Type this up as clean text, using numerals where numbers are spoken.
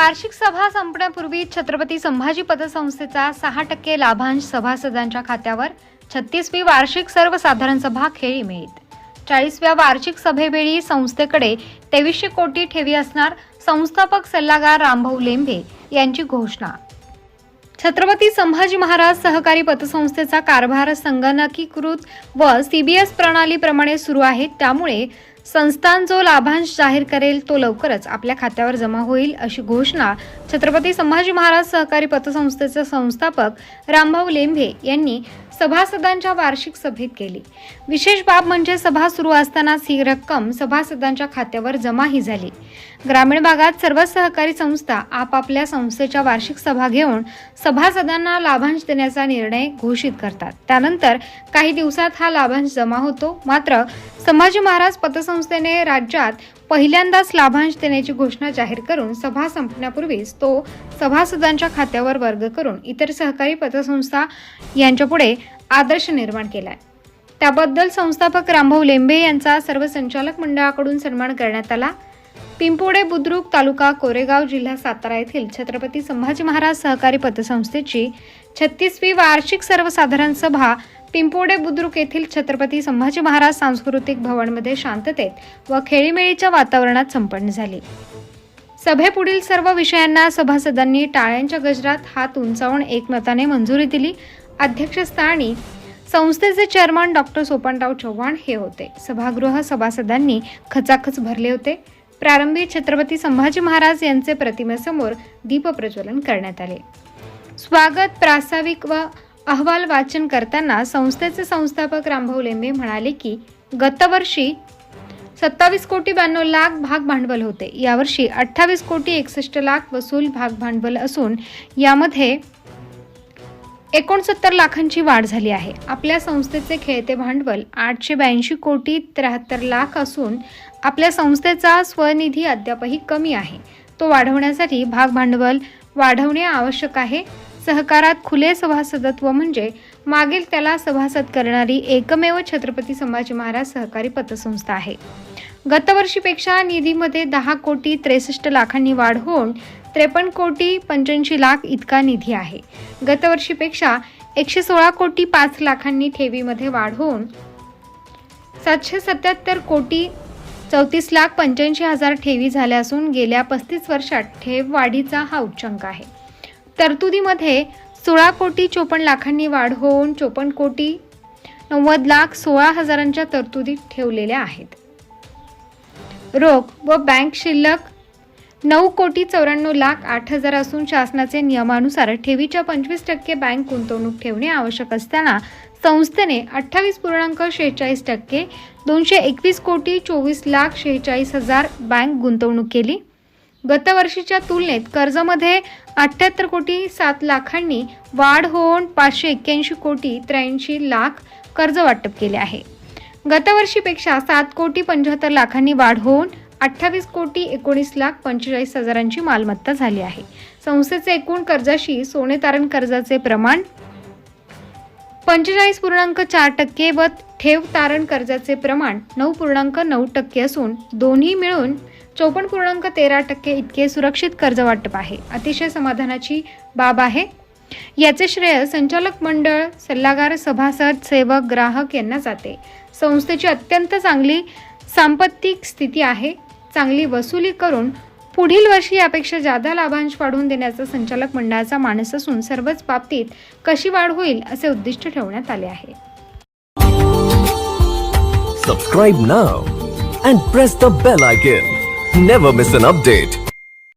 वार्षिक सभा संपण्यापूर्वी छत्रपती संभाजी पतसंस्थेचा 6% लाभांश सभासदांच्या खात्यावर 36वी वार्षिक सर्वसाधारण सभा खेळी मिळत. 40व्या वार्षिक सभेवेळी संस्थेकडे 2300 कोटी ठेवी असणार, संस्थापक सल्लागार रामभाऊ लेंभे यांची घोषणा. छत्रपती संभाजी महाराज सहकारी पतसंस्थेचा कारभार संगणकीकृत व CBS प्रणालीप्रमाणे सुरू आहे. त्यामुळे संस्थान जो लाभांश जाहीर करेल तो लवकरच आपल्या खात्यावर जमा होईल, अशी घोषणा छत्रपती संभाजी महाराज सहकारी पतसंस्थेचे संस्थापक रामभाऊ लेंभे यांनी सभासदांच्या वार्षिक सभेत केली. विशेष बाब म्हणजे सभा सुरू असतानाच ही रक्कम सभासदांच्या खात्यावर जमाही झाली. ग्रामीण भागात सर्व सहकारी संस्था आपापल्या संस्थेच्या वार्षिक सभा घेऊन सभासदांना लाभांश देण्याचा निर्णय घोषित करतात. त्यानंतर काही दिवसात हा लाभांश जमा होतो. मात्र संभाजी महाराज पतसंस्थेने राज्यात पहिल्यांदाच लाभांश देण्याची घोषणा जाहीर करून सभा संपण्यापूर्वीच तो सभासदांच्या खात्यावर वर्ग करून इतर सहकारी पतसंस्था यांच्यापुढे आदर्श निर्माण केलाय. त्याबद्दल संस्थापक रामभाऊ लेंभे यांचा सर्व संचालक मंडळाकडून सन्मान करण्यात आला. पिंपोडे बुद्रुक, तालुका कोरेगाव, जिल्हा सातारा येथील छत्रपती संभाजी महाराज सहकारी पतसंस्थेची 36वी वार्षिक सर्वसाधारण सभा पिंपोडे बुद्रुक येथील छत्रपती संभाजी महाराज सांस्कृतिक भवनमध्ये शांततेत व खेळीमेळीच्या वातावरणात संपन्न झाली. सभेपुढील सर्व विषयांना सभासदांनी टाळ्यांच्या गजरात हात उंचावून एकमताने मंजुरी दिली. अध्यक्षस्थानी संस्थेचे चेअरमन डॉक्टर सोपानराव चव्हाण हे होते. सभागृह सभासदांनी खचाखच भरले होते. प्रारंभी छत्रपती संभाजी महाराज यांचे प्रतिमेसमोर दीप प्रज्वलन करण्यात आले. स्वागत प्रास्ताविक व अहवाल वाचन करताना संस्थेचे संस्थापक रामभाऊ लेंभे म्हणाले की गतवर्षी 27 कोटी 92 लाख भाग भांडवल होते. यावर्षी 28 कोटी 61 लाख वसूल भाग भांडवल असून यामध्ये 69 लाखांची वाढ झाली आहे. आपल्या संस्थेचे खेळते भांडवल 882 कोटी 73 लाख असून आपल्या संस्थेचा स्वनिधी अद्यापही कमी आहे. तो वाढवण्यासाठी भाग भांडवल वाढवणे आवश्यक आहे. सहकारात खुले सभासदत्व म्हणजे मागेल त्याला सभासद करणारी एकमेव छत्रपती संभाजी महाराज सहकारी पतसंस्था आहे. गतवर्षीपेक्षा निधीमध्ये 10 कोटी 63 लाखांनी वाढ होऊन 53 कोटी 85 लाख इतका निधी आहे. गतवर्षीपेक्षा 116 कोटी 5 लाखांनी ठेवीमध्ये वाढ होऊन 777 कोटी 34 लाख 85 हजार ठेवी झाल्या असून गेल्या 35 वर्षात ठेव वाढीचा हा उच्चांक आहे. तरतुदीमध्ये 16 कोटी 54 लाखांनी वाढ होऊन 54 कोटी 90 लाख 16 हजारांच्या तरतुदीत ठेवलेल्या आहेत. रोख व बँक शिल्लक 9 कोटी 94 लाख 8 हजार असून शासनाचे नियमानुसार ठेवीच्या 25% बँक गुंतवणूक ठेवणे आवश्यक असताना संस्थेने 28.46% 221 कोटी 24 लाख 46 हजार बँक गुंतवणूक केली. गतवर्षीच्या तुलनेत कर्जामध्ये 78 कोटी 7 लाखांनी वाढ होऊन 581 कोटी 83 लाख कर्ज वाटप केले आहे. गतवर्षीपेक्षा 7 कोटी 75 लाखांनी वाढ होऊन 28 कोटी 19 लाख 45 हजारांची मालमत्ता झाली आहे. संस्थेचे एकूण कर्जाशी सोने तारण कर्जाचे प्रमाण 45.4% व ठेव तारण कर्जाचे प्रमाण 9.9% असून दोन्ही मिळून 54.13% इतके सुरक्षित कर्ज वाटप आहे. अतिशय समाधानाची बाब आहे. याचे श्रेय संचालक मंडळ, सल्लागार, सभासद, सेवक, ग्राहक यांना जाते. संस्थेची अत्यंत चांगली सांपत्तिक स्थिती आहे. चांगली वसुली करून पुढील वर्षी यापेक्षा जादा लाभांश वाढवून देण्याचा संचालक मंडळाचा मानस असून सर्वच बाबतीत कशी वाढ होईल असे उद्दिष्ट ठेवण्यात आले आहे. Subscribe now and press the bell icon. Never miss an update.